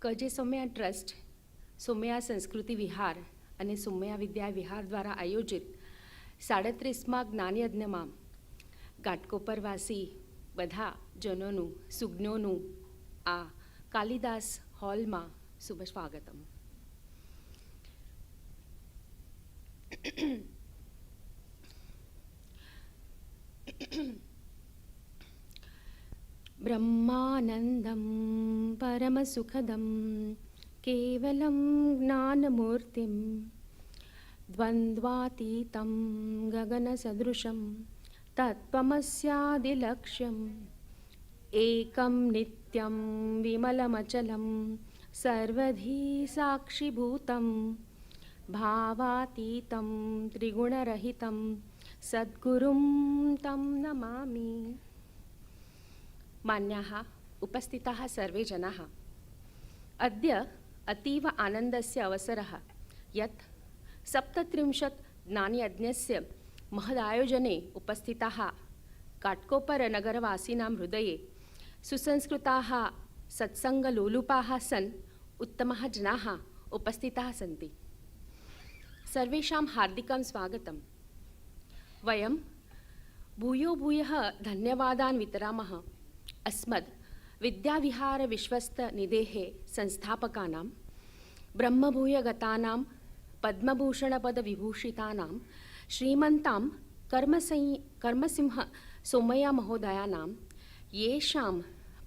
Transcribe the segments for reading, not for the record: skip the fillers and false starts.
કજે સોમયા trust, સોમયા સંસ્કૃતિ વિહાર અને સોમયા વિદ્યા વિહાર દ્વારા આયોજિત 37મા જ્ઞાનયજ્ઞમાં ઘાટકોપરવાસી બધા જનોનું સુજ્ઞોનું આ કાલિદાસ હોલમાં શુભ સ્વાગતમ. ब्रह्मानन्दं परमसुखदं केवलं ज्ञानमूर्तिं द्वन्द्वातीतं गगनसदृशं तत्त्वमस्यादिलक्ष्यम् एकं नित्यं विमलमचलं सर्वधी साक्षिभूतं भावातीतं त्रिगुणरहितं सद्गुरुं तं नमामि. मान्याः उपस्थिताः सर्वे जनाः, अद्य अतीव आनन्दस्य अवसरः यत् 37 ज्ञानयज्ञस्य महदायोजने उपस्थिताः घाटकोपरनगरवासिनां हृदये सुसंस्कृताः सत्सङ्गलोलुपाः सन् उत्तमाः जनाः उपस्थिताः सन्ति. सर्वेषां हार्दिकं स्वागतं. वयं भूयो भूयः धन्यवादान् वितरामः अस्मद् विद्याविहारविश्वस्तनिधेः संस्थापकानां, ब्रह्मभूयगतानां, पद्मभूषणपदविभूषितानां, श्रीमन्तां कर्मसिंह सोमय्या महोदयानां, येषां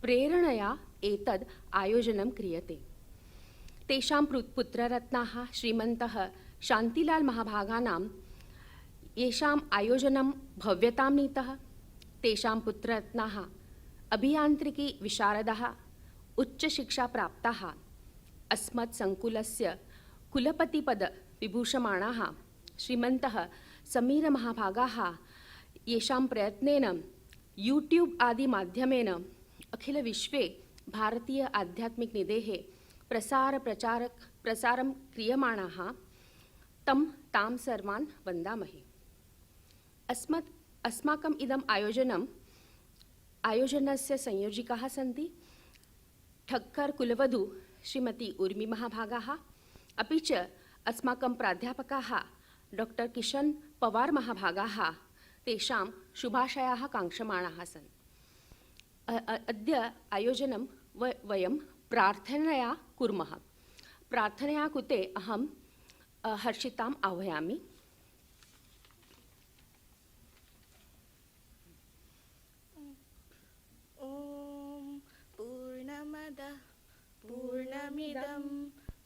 प्रेरणया एतद् आयोजनं क्रियते. तेषां पुत्ररत्नाः श्रीमन्तः शान्तिलाल महाभागानां, येषाम् आयोजनं भव्यतां नीतः, तेषां पुत्ररत्नाः अभियान्त्रिकी विशारदाः, उच्चशिक्षाप्राप्ताः, अस्मत् संकुलस्य कुलपतिपद विभूषमाणाः श्रीमन्तः समीरमहाभागाः, येषां प्रयत्नेन यूट्यूब् आदि माध्यमेन अखिलविश्वे भारतीय आध्यात्मिकनिधेः प्रसारं क्रियमाणाः, तां सर्वान् वन्दामहे. अस्माकम् इदम् आयोजनस्य संयोजिकाः सन्ति ठक्कर कुलवधू श्रीमती उर्मी महाभागाः, अपि च अस्माकं प्राध्यापकाः डॉक्टर किशन पवार महाभागाः, तेषां शुभाशयाः काङ्क्षमाणाः सन्. अद्य आयोजनं वयं प्रार्थनया कुर्मः. प्रार्थनया कृते अहं हर्षिताम् आह्वयामि. ॐ पूर्णमदः पूर्णमिदं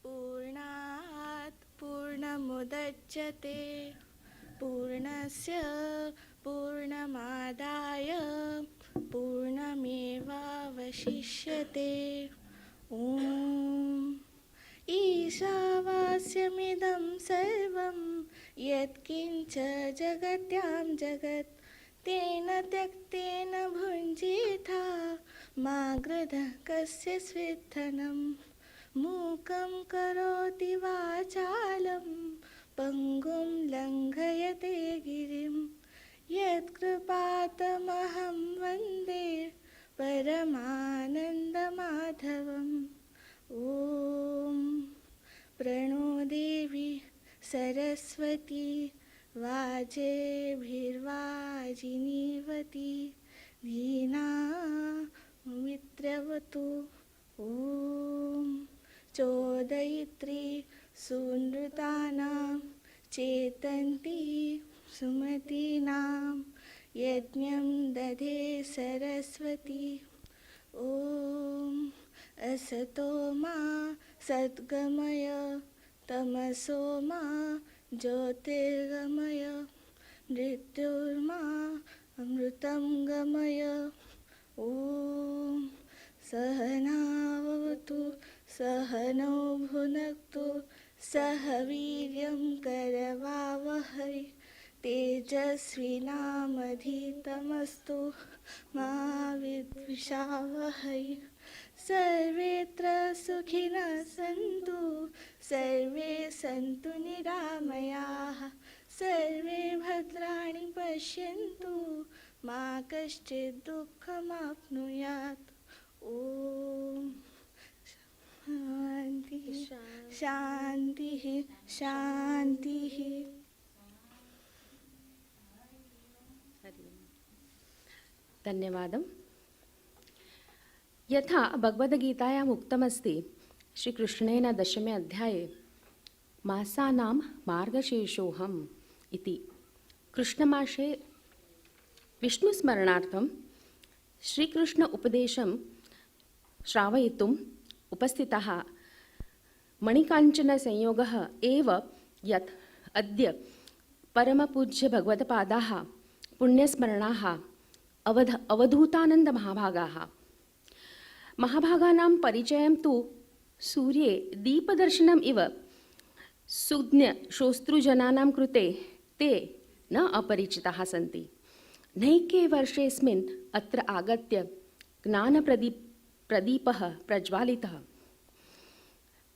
पूर्णात् पूर्णमुदच्यते पूर्णस्य पूर्णमादाय पूर्णमेवावशिष्यते. ॐ ईशावास्यमिदं सर्वं यत्किञ्च जगत्यां जगत् तेन त्यक्तेन भुञ्जीथा मा गृधः कस्य स्विद्धनं मूकं करोति वाचालं पङ्गुं लङ्घयते गिरिं यत्कृपातमहं वन्दे परमानन्दमाधवम्. ॐ प्रणो देवी सरस्वती वाजेभिर्वाजिनीवती धीनामित्रवतु. ॐ चोदयित्री सुनृतानां चेतन्ती सुमतीनां यज्ञं दधे सरस्वती. ॐ असतो मा सद्गमय तमसो मा ज्योतिर्गमय मृत्युर्मा अमृतं गमय. ॐ सहनावतु सहनौ भुनक्तु सह वीर्यं करवावहै तेजस्विनामधीतमस्तु मा विद्विषावहै. सर्वेत्र सुखिनः सन्तु सर्वे सन्तु निरामयाः सर्वे भद्राणि पश्यन्तु मा कश्चित् दुःखमाप्नुयात्. ॐ शान्तिः शान्तिः। धन्यवादं। यथा भगवद्गीतायाम् उक्तमस्ति श्रीकृष्णेन दशमे अध्याये मासानां मार्गशीर्षोऽहम् इति। कृष्णमासे विष्णुस्मरणार्थं श्रीकृष्ण उपदेशं श्रावयितुम् उपस्थितः मणिकाञ्चनसंयोगः एव यत् अद्य परमपूज्य भगवत्पादाः पुण्यस्मरणाः अवधूतानन्दमहाभागाः। महाभागानां परिचयं तु सूर्ये दीपदर्शनम् इव सुज्ञश्रोतृजनानां कृते ते न अपरिचिताः सन्ति। नैके वर्षेऽस्मिन् अत्र आगत्य प्रदीपः प्रज्वालितः।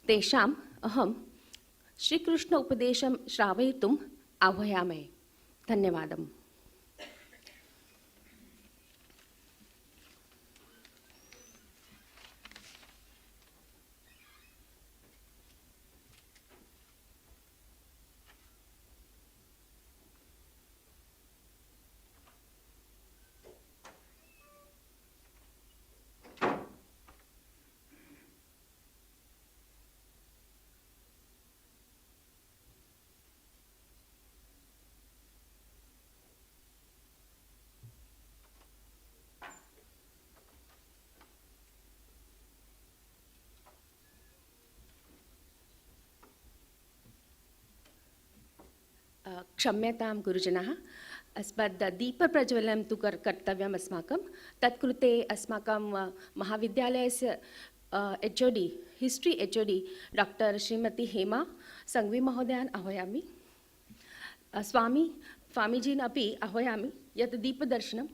तेषाम् अहं श्रीकृष्ण उपदेशं श्रावयितुम् आह्वयामि। धन्यवादः। क्षम्यतां गुरुजनः, अस्मद् दीपप्रज्वलनं तु कर्तव्यम् अस्माकं। तत्कृते अस्माकं महाविद्यालयस्य HOD history HOD doctor Shrimati Hema Sanghvi महोदयान् आह्वयामि। स्वामीजीन् अपि आह्वयामि यत् दीपदर्शनं।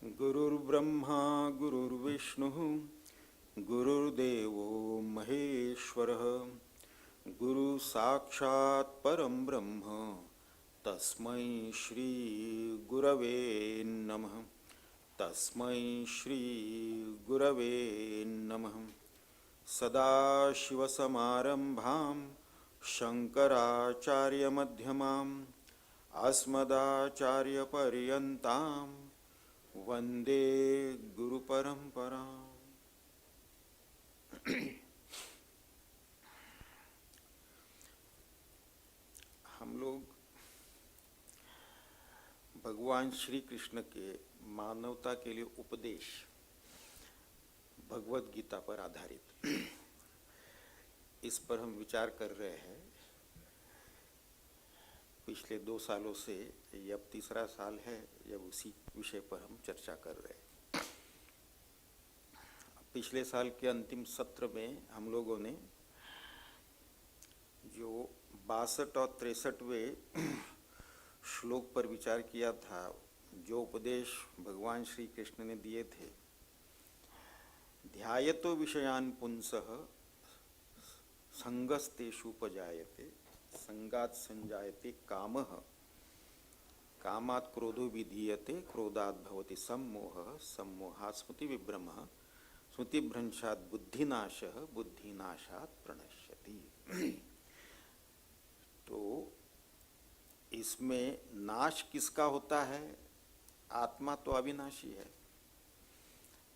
गुरुर्ब्रह्मा गुरुर्विष्णुः गुरुर्देवो महेश्वरः गुरु साक्षात् परं ब्रह्म तस्मै श्री गुरवे नमः। तस्मै श्री गुरवे नमः। सदाशिवसमारम्भां शङ्कराचार्यमध्यमाम् अस्मदाचार्यपर्यन्तां वन्दे गुरुपरम्पराम्। भगवान श्री कृष्ण के मानवता के लिए उपदेश भगवत गीता पर आधारित, इस पर हम विचार कर रहे हैं। पिछले 2 सालों से ये अब तीसरा साल है जब उसी विषय पर हम चर्चा कर रहे हैं। पिछले साल के अंतिम सत्र में हम लोगों ने जो 62 और 63वें श्लोक पर विचार किया था, जो उपदेश भगवान श्री कृष्ण ने दिए थे, ध्यायतो विषयान पुंसः संगस्तेषुपजायते संगात् संजायते कामः कामात् क्रोधो विधीयते क्रोधात् भवति सम्मोहः सम्मोहात् स्मृतिविभ्रमः स्मृतिभ्रंशात् बुद्धिनाशः बुद्धिनाशात् प्रणश्यति। तो इसमें नाश किसका होता है? आत्मा तो अविनाशी है,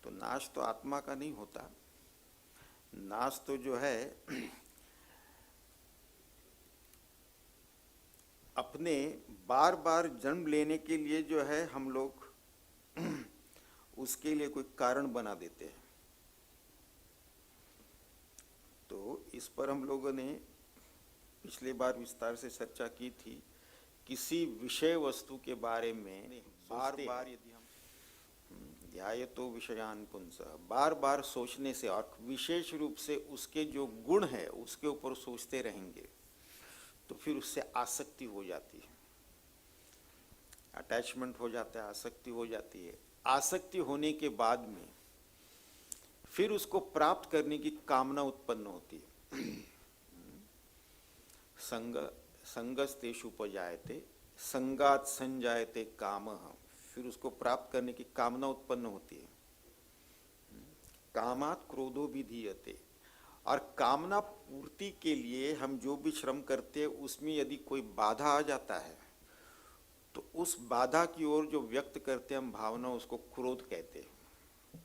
तो नाश तो आत्मा का नहीं होता। नाश तो जो है अपने बार बार जन्म लेने के लिए जो है हम लोग उसके लिए कोई कारण बना देते हैं। तो इस पर हम लोगों ने पिछले बार विस्तार से चर्चा की थी। किसी विषय वस्तु के बारे में बार बार यदि हम ध्यायतो विषयान पुंसः, बार बार सोचने से और विशेष रूप से उसके जो गुण है उसके ऊपर सोचते रहेंगे तो फिर उससे आसक्ति हो जाती है, अटैचमेंट हो जाता है, आसक्ति हो जाती है। आसक्ति होने के बाद में फिर उसको प्राप्त करने की कामना उत्पन्न होती है। संगस्तेषुपजायते संगात् संजायते कामः, फिर उसको प्राप्त करने की कामना उत्पन्न होती है। कामात् क्रोधो विधीयते, और कामना पूर्ति के लिए हम जो भी श्रम करते हैं उसमें यदि कोई बाधा आ जाता है तो उस बाधा की ओर जो व्यक्त करते हैं हम भावना, उसको क्रोध कहते हैं।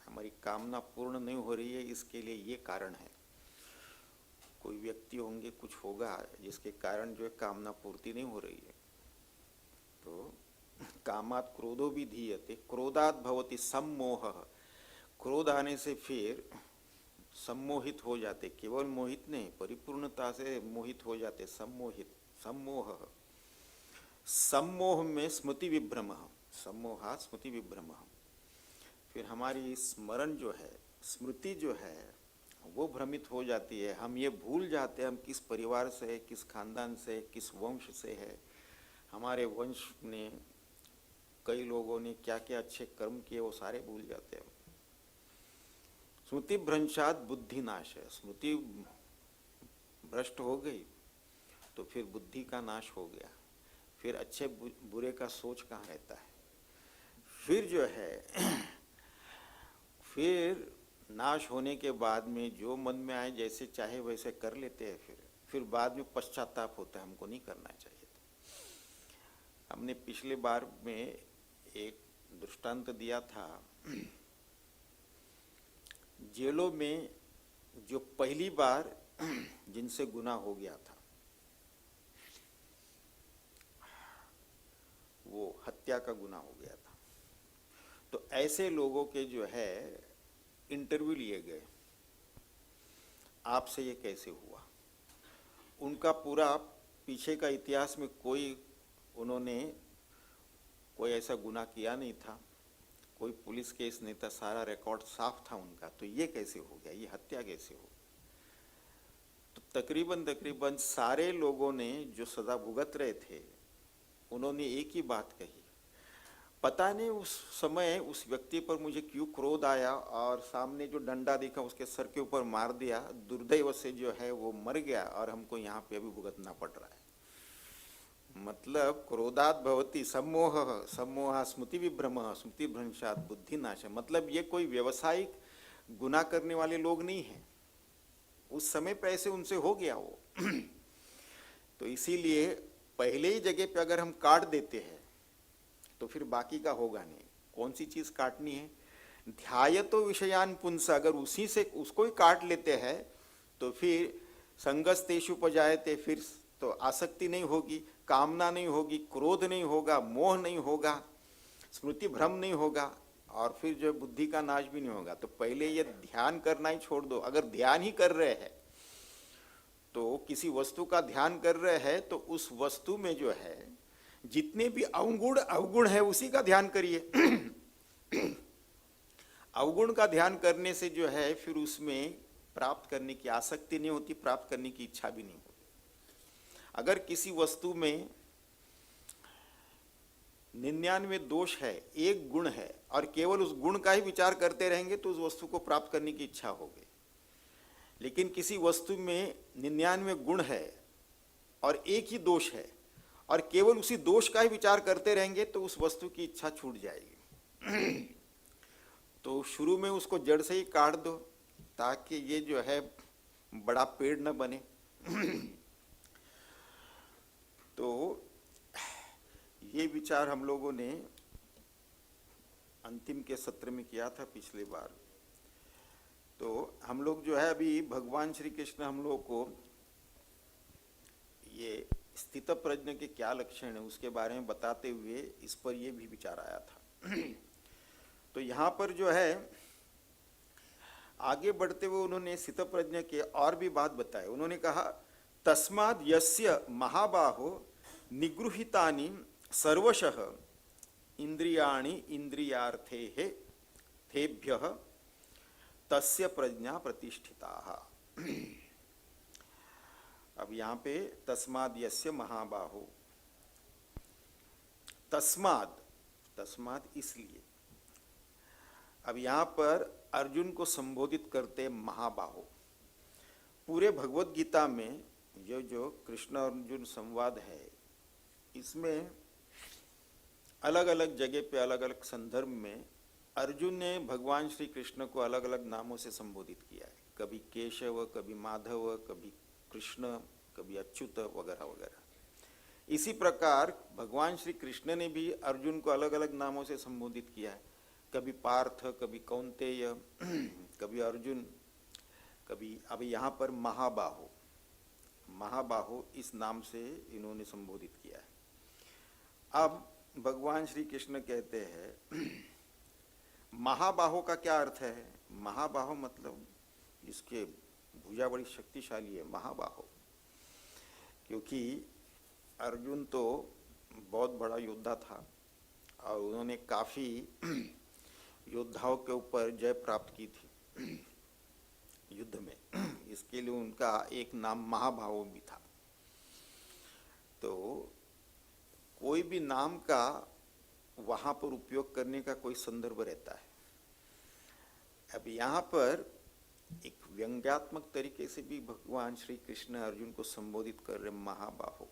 हमारी कामना पूर्ण नहीं हो रही है, इसके लिए ये कारण है। कोई व्यक्ति होंगे, कुछ होगा जिसके कारण जो है कामना पूर्ति नहीं हो रही है। तो कामात् क्रोधो विधीयते क्रोधात् भवति सम्मोहः, क्रोध आने से फिर सम्मोहित हो जाते, केवल मोहित नहीं, परिपूर्णता से मोहित हो जाते, सम्मोहित, सम्मोहः। सम्मोह में स्मृति विभ्रमः, सम्मोहात् स्मृति विभ्रमः, फिर हमारी स्मरण जो है, स्मृति जो है वो भ्रमित हो जाती है। हम ये भूल जाते हैं हम किस परिवार से है, किस खानदान से, किस वंश से है। हमारे वंश ने कई लोगों ने क्या क्या अच्छे कर्म किए वो सारे भूल जाते हैं। स्मृति भ्रंशात् बुद्धि नाश है, स्मृति भ्रष्ट हो गई तो फिर बुद्धि का नाश हो गया, फिर अच्छे बुरे का सोच कहाँ रहता है। फिर जो है फिर नाश होने के बाद में जो मन में आए जैसे चाहे वैसे कर लेते हैं। फिर बाद में पश्चाताप होता है, हमको नहीं करना चाहिए था। हमने पिछले बार में एक दृष्टांत दिया था, जेलों में जो पहली बार जिनसे गुनाह हो गया था, वो हत्या का गुनाह हो गया था, तो ऐसे लोगों के जो है इंटरव्यू लिए गए, आपसे ये कैसे हुआ। उनका पूरा पीछे का इतिहास में उन्होंने कोई ऐसा गुनाह किया नहीं था, कोई पुलिस केस नहीं था, सारा रिकॉर्ड साफ था उनका, तो ये कैसे हो गया, ये हत्या कैसे हो। तो तकरीबन सारे लोगों ने जो सजा भुगत रहे थे उन्होंने एक ही बात कही, पता नहीं उस समय उस व्यक्ति पर मुझे क्यों क्रोध आया और सामने जो डंडा दिखा उसके सर के ऊपर मार दिया, दुर्दैव से जो है वो मर गया और हमको यहाँ पे अभी भुगतना पड़ रहा है। मतलब क्रोधात् भवति सम्मोहः सम्मोहाः स्मृति विभ्रमः स्मृति भ्रंशात् बुद्धि नाश। मतलब ये कोई व्यवसायिक गुनाह करने वाले लोग नहीं हैं, उस समय पे ऐसे उनसे हो गया वो। तो इसीलिए पहले ही जगह पे अगर हम काट देते हैं तो फिर बाकी का होगा नहीं। कौन सी चीज काटनी है? ध्यायतो विषयान पुंस, अगर उसी से उसको ही काट लेते हैं तो फिर संगस्तेषुपजायते, फिर तो आसक्ति नहीं होगी, कामना नहीं होगी, क्रोध नहीं होगा, मोह नहीं होगा, स्मृति भ्रम नहीं होगा, और फिर जो बुद्धि का नाश भी नहीं होगा। तो पहले ये ध्यान करना ही छोड़ दो। अगर ध्यान ही कर रहे हैं तो किसी वस्तु का ध्यान कर रहे हैं तो उस वस्तु में जो है जितने भी अवगुण अवगुण है उसी का ध्यान करिए। अवगुण का ध्यान करने से जो है फिर उसमें प्राप्त करने की आसक्ति नहीं होती, प्राप्त करने की इच्छा भी नहीं होती। अगर किसी वस्तु में 99 दोष है, एक गुण है, और केवल उस गुण का ही विचार करते रहेंगे तो उस वस्तु को प्राप्त करने की इच्छा होगी। लेकिन किसी वस्तु में 99 गुण है और एक ही दोष है और केवल उसी दोष का ही विचार करते रहेंगे तो उस वस्तु की इच्छा छूट जाएगी। तो शुरू में उसको जड़ से ही काट दो ताकि ये जो है बड़ा पेड़ न बने। तो ये विचार हम लोगों ने अंतिम के सत्र में किया था पिछली बार। तो हम लोग जो है अभी भगवान श्री कृष्ण हम लोगों को ये स्थित प्रज्ञ के क्या लक्षण है उसके बारे में बताते हुए इस पर ये भी विचार आया था। तो यहाँ पर जो है आगे बढ़ते हुए उन्होंने स्थित प्रज्ञ के और भी बात बताए। उन्होंने कहा तस्माद् यस्य महाबाहो निगृहीतानि सर्वशः इंद्रियाणि इंद्रियार्थेः तेभ्यः तस्य प्रज्ञा प्रतिष्ठिताः। अब यहाँ पे तस्माद् यस्य महाबाहो, तस्माद्, तस्माद् इसलिए। अब यहाँ पर अर्जुन को संबोधित करते महाबाहो। पूरे भगवत गीता में ये जो कृष्ण अर्जुन संवाद है इसमें अलग अलग जगह पे अलग अलग संदर्भ में अर्जुन ने भगवान श्री कृष्ण को अलग अलग नामों से संबोधित किया है। कभी केशव, कभी माधव, कभी कृष्ण, कभी अच्युत वगैरह वगैरह। इसी प्रकार भगवान श्री कृष्ण ने भी अर्जुन को अलग अलग नामों से संबोधित किया है। कभी पार्थ, कभी कौंतेय, कभी अर्जुन, कभी अभी यहाँ पर महाबाहो, महाबाहो इस नाम से इन्होंने संबोधित किया है। अब भगवान श्री कृष्ण कहते हैं महाबाहो का क्या अर्थ है? महाबाहो मतलब इसके भुजा बड़ी शक्तिशाली है महाबाहो, क्योंकि अर्जुन तो बहुत बड़ा योद्धा था और उन्होंने काफी योद्धाओं के ऊपर जय प्राप्त की थी युद्ध में। इसके लिए उनका एक नाम महाबाहो भी था। तो कोई भी नाम का वहां पर उपयोग करने का कोई संदर्भ रहता है। अब यहाँ पर एक व्यंग्यात्मक तरीके से भी भगवान श्री कृष्ण अर्जुन को संबोधित कर रहे महाबाहो।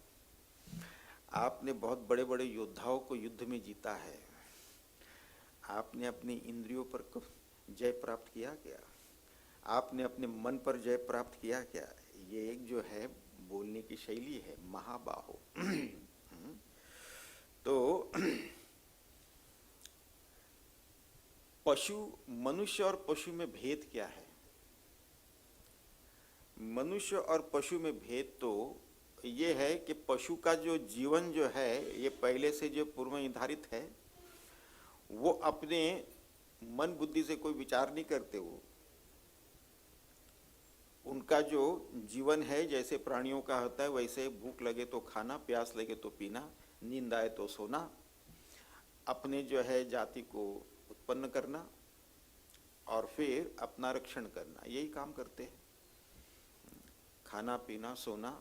आपने बहुत बड़े बड़े योद्धाओं को युद्ध में जीता है, आपने अपनी इंद्रियों पर जय प्राप्त किया क्या? आपने अपने मन पर जय प्राप्त किया क्या? ये एक जो है बोलने की शैली है महाबाहो। तो पशु, मनुष्य और पशु में भेद क्या है? मनुष्य और पशु में भेद तो ये है कि पशु का जो जीवन जो है ये पहले से जो पूर्व निर्धारित है, वो अपने मन बुद्धि से कोई विचार नहीं करते। वो उनका जो जीवन है जैसे प्राणियों का होता है वैसे भूख लगे तो खाना, प्यास लगे तो पीना, नींद आए तो सोना, अपने जो है जाति को उत्पन्न करना और फिर अपना रक्षण करना, यही काम करते हैं। खाना पीना सोना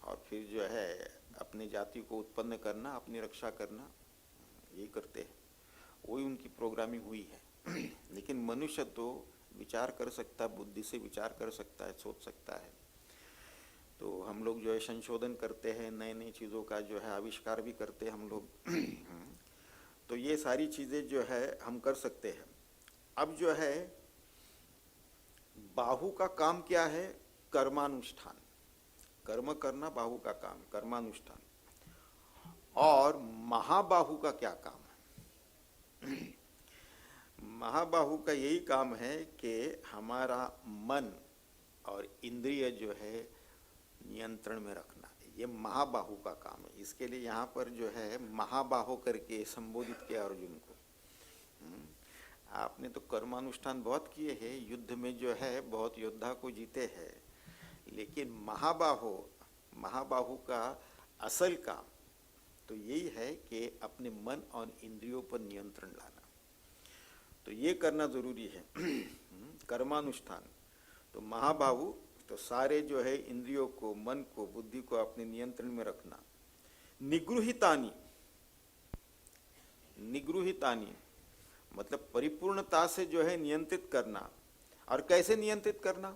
और फिर जो है अपनी जाति को उत्पन्न करना, अपनी रक्षा करना, यही करते हैं। वही उनकी प्रोग्रामिंग हुई है। लेकिन मनुष्य तो विचार कर सकता है, बुद्धि से विचार कर सकता है, सोच सकता है। तो हम लोग जो है संशोधन करते हैं, नए नई चीज़ों का जो है आविष्कार भी करते हैं हम लोग। तो ये सारी चीज़ें जो है हम कर सकते हैं। अब जो है बाहु का काम क्या है? कर्मानुष्ठान, कर्म करना बाहु का काम, कर्मानुष्ठान। और महाबाहु का क्या काम है? महाबाहु का यही काम है कि हमारा मन और इंद्रिय जो है नियंत्रण में रखना। ये महाबाहु का काम है। इसके लिए यहाँ पर जो है महाबाहो करके संबोधित किया अर्जुन को। आपने तो कर्मानुष्ठान बहुत किए हैं, युद्ध में जो है बहुत योद्धा को जीते हैं, लेकिन महाबाहु का असल काम तो यही है कि अपने मन और इंद्रियों पर नियंत्रण लाना। तो ये करना जरूरी है। कर्मानुष्ठान तो महाबाहु तो सारे जो है इंद्रियों को, मन को, बुद्धि को अपने नियंत्रण में रखना। निगृहितानी मतलब परिपूर्णता से जो है नियंत्रित करना। और कैसे नियंत्रित करना?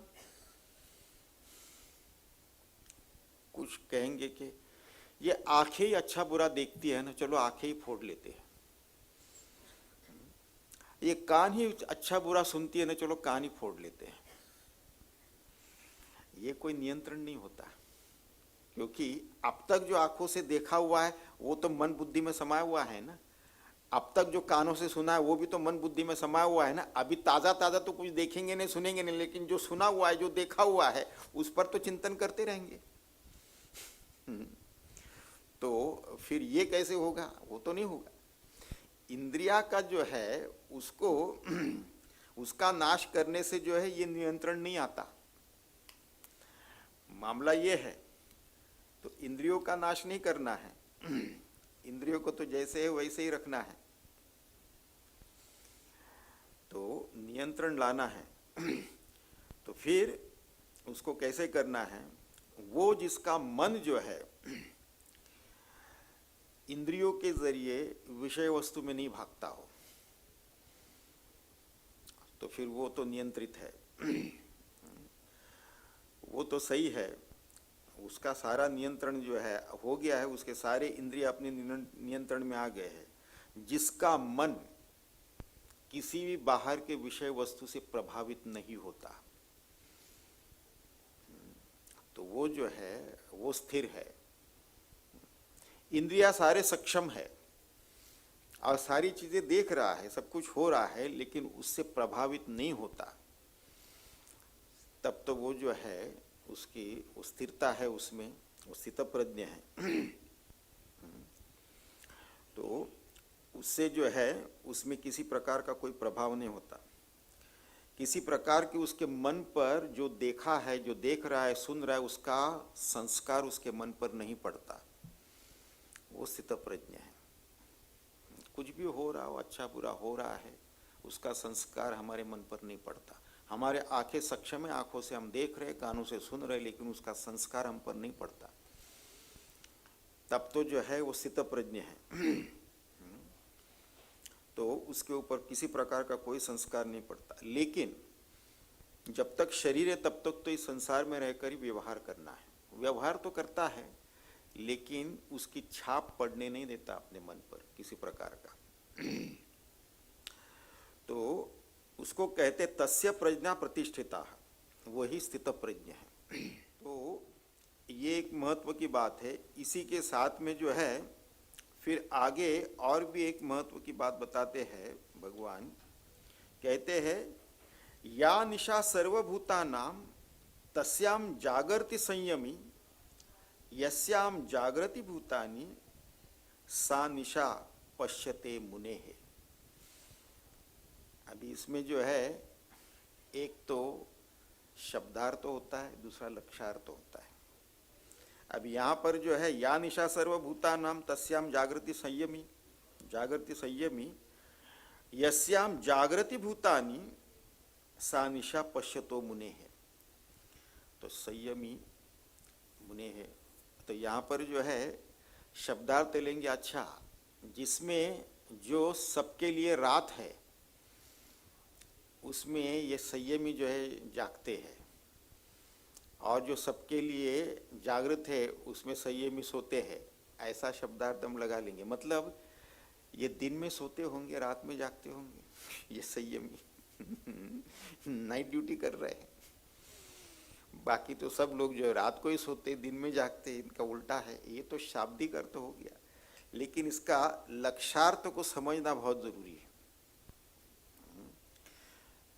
कुछ कहेंगे कि ये आंखें ही अच्छा बुरा देखती है ना, चलो आंखें ही फोड़ लेते हैं। ये कान ही अच्छा बुरा सुनती है ना, चलो कान ही फोड़ लेते हैं। ये कोई नियंत्रण नहीं होता, क्योंकि अब तक जो आंखों से देखा हुआ है वो तो मन बुद्धि में समाया हुआ है ना। अब तक जो कानों से सुना है वो भी तो मन बुद्धि में समाया हुआ है ना। अभी ताजा ताजा तो कुछ देखेंगे नहीं, सुनेंगे नहीं, लेकिन जो सुना हुआ है, जो देखा हुआ है, उस पर तो चिंतन करते रहेंगे। तो फिर ये कैसे होगा? वो तो नहीं होगा। इंद्रिया का जो है उसको उसका नाश करने से जो है ये नियंत्रण नहीं आता। मामला ये है, तो इंद्रियों का नाश नहीं करना है, इंद्रियों को तो जैसे है वैसे ही रखना है। तो नियंत्रण लाना है। तो फिर उसको कैसे करना है? वो जिसका मन जो है इंद्रियों के जरिए विषय वस्तु में नहीं भागता हो, तो फिर वो तो नियंत्रित है। वो तो सही है, उसका सारा नियंत्रण जो है हो गया है, उसके सारे इंद्रिय अपने नियंत्रण में आ गए हैं। जिसका मन किसी भी बाहर के विषय वस्तु से प्रभावित नहीं होता, तो वो जो है वो स्थिर है। इंद्रिया सारे सक्षम है और सारी चीजें देख रहा है, सब कुछ हो रहा है, लेकिन उससे प्रभावित नहीं होता, तब तो वो जो है उसकी स्थिरता है, उसमें वो स्थितप्रज्ञ है। तो उससे जो है उसमें किसी प्रकार का कोई प्रभाव नहीं होता। किसी प्रकार की उसके मन पर जो देखा है, जो देख रहा है, सुन रहा है, उसका संस्कार उसके मन पर नहीं पड़ता, वो स्थितप्रज्ञ है। कुछ भी हो रहा हो, अच्छा बुरा हो रहा है, उसका संस्कार हमारे मन पर नहीं पड़ता। हमारे आंखें सक्षम है, आंखों से हम देख रहे, कानों से सुन रहे, लेकिन उसका संस्कार हम पर नहीं पड़ता, तब तो जो है वो स्थितप्रज्ञ है। तो उसके ऊपर किसी प्रकार का कोई संस्कार नहीं पड़ता। लेकिन जब तक शरीर है तब तक तो इस संसार में रहकर ही व्यवहार करना है। व्यवहार तो करता है, लेकिन उसकी छाप पड़ने नहीं देता अपने मन पर किसी प्रकार का। तो उसको कहते तस्य प्रज्ञा प्रतिष्ठिता, वही स्थित प्रज्ञ है। तो ये एक महत्व की बात है। इसी के साथ में जो है फिर आगे और भी एक महत्व की बात बताते हैं भगवान। कहते हैं या निशा सर्वभूतानां तस्याम जागर्ति संयमी यस्याम जागृति भूतानि सा निशा पश्यते मुनेः। अभी इसमें जो है एक तो शब्दार्थ होता है, दूसरा लक्ष्यार्थ होता है। अब यहाँ पर जो है या निशा सर्वभूतानां तस्याम जागृति संयमी यस्याम जागृति भूतानि सा निशा पश्यतो मुनेः। तो संयमी मुनेः, तो यहाँ पर जो है शब्दार्थ लेंगे, अच्छा जिसमें जो सबके लिए रात है उसमें ये संयमी जो है जागते हैं, और जो सबके लिए जागृत है उसमें संयमी सोते हैं। ऐसा शब्दार्थ हम लगा लेंगे। मतलब ये दिन में सोते होंगे, रात में जागते होंगे, ये संयमी नाइट ड्यूटी कर रहे हैं। बाकी तो सब लोग जो है रात को ही सोते, दिन में जागते, इनका उल्टा है। ये तो शाब्दिक अर्थ हो गया, लेकिन इसका लक्ष्यार्थ को समझना बहुत जरूरी है।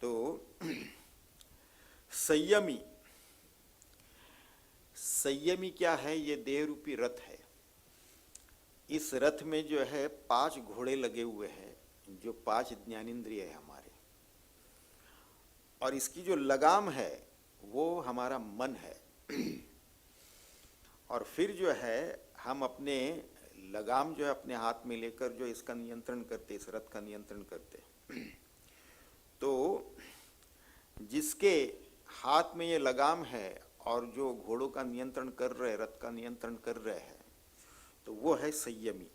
तो संयमी, संयमी क्या है? ये देह रूपी रथ है। इस रथ में जो है 5 घोड़े लगे हुए हैं, जो 5 ज्ञानेंद्रिय है हमारे, और इसकी जो लगाम है वो हमारा मन है। और फिर जो है हम अपने लगाम जो है अपने हाथ में लेकर जो इसका नियंत्रण करते, इस रथ का नियंत्रण करते। तो जिसके हाथ में ये लगाम है और जो घोड़ों का नियंत्रण कर रहे, रथ का नियंत्रण कर रहे हैं, तो वो है संयमी।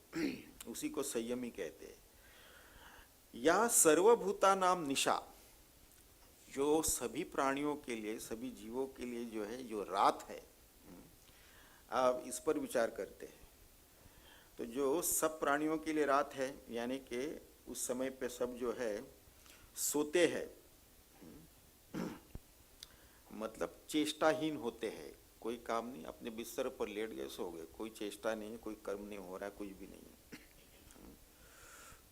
उसी को संयमी कहते हैं। या सर्वभूता नाम निशा, जो सभी प्राणियों के लिए, सभी जीवों के लिए जो है, जो रात है, आप इस पर विचार करते हैं। तो जो सब प्राणियों के लिए रात है, यानी कि उस समय पे सब जो है सोते हैं, मतलब चेष्टाहीन होते हैं, कोई काम नहीं, अपने बिस्तर पर लेट गए, सो गए, कोई चेष्टा नहीं है, कोई कर्म नहीं हो रहा है, कुछ भी नहीं है।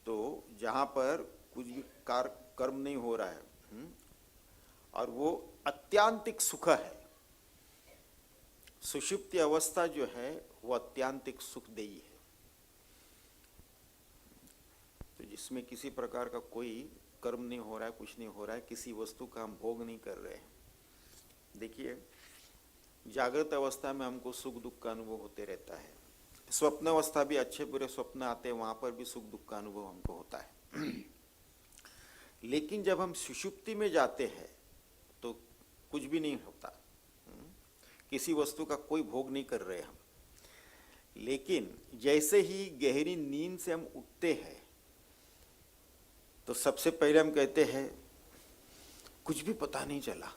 तो जहाँ पर कुछ भी कर्म नहीं हो रहा है और वो अत्यांतिक सुख है, सुषुप्ति अवस्था जो है वो अत्यांतिक सुखदेयी है। तो जिसमें किसी प्रकार का कोई कर्म नहीं हो रहा है, कुछ नहीं हो रहा है, किसी वस्तु का हम भोग नहीं कर रहे हैं। देखिए, जागृत अवस्था में हमको सुख दुख का अनुभव होते रहता है, स्वप्न अवस्था भी अच्छे बुरे स्वप्न आते हैं, वहां पर भी सुख दुख का अनुभव हमको होता है। लेकिन जब हम सुषुप्ति में जाते हैं तो कुछ भी नहीं होता, किसी वस्तु का कोई भोग नहीं कर रहे हम। लेकिन जैसे ही गहरी नींद से हम उठते हैं तो सबसे पहले हम कहते हैं कुछ भी पता नहीं चला,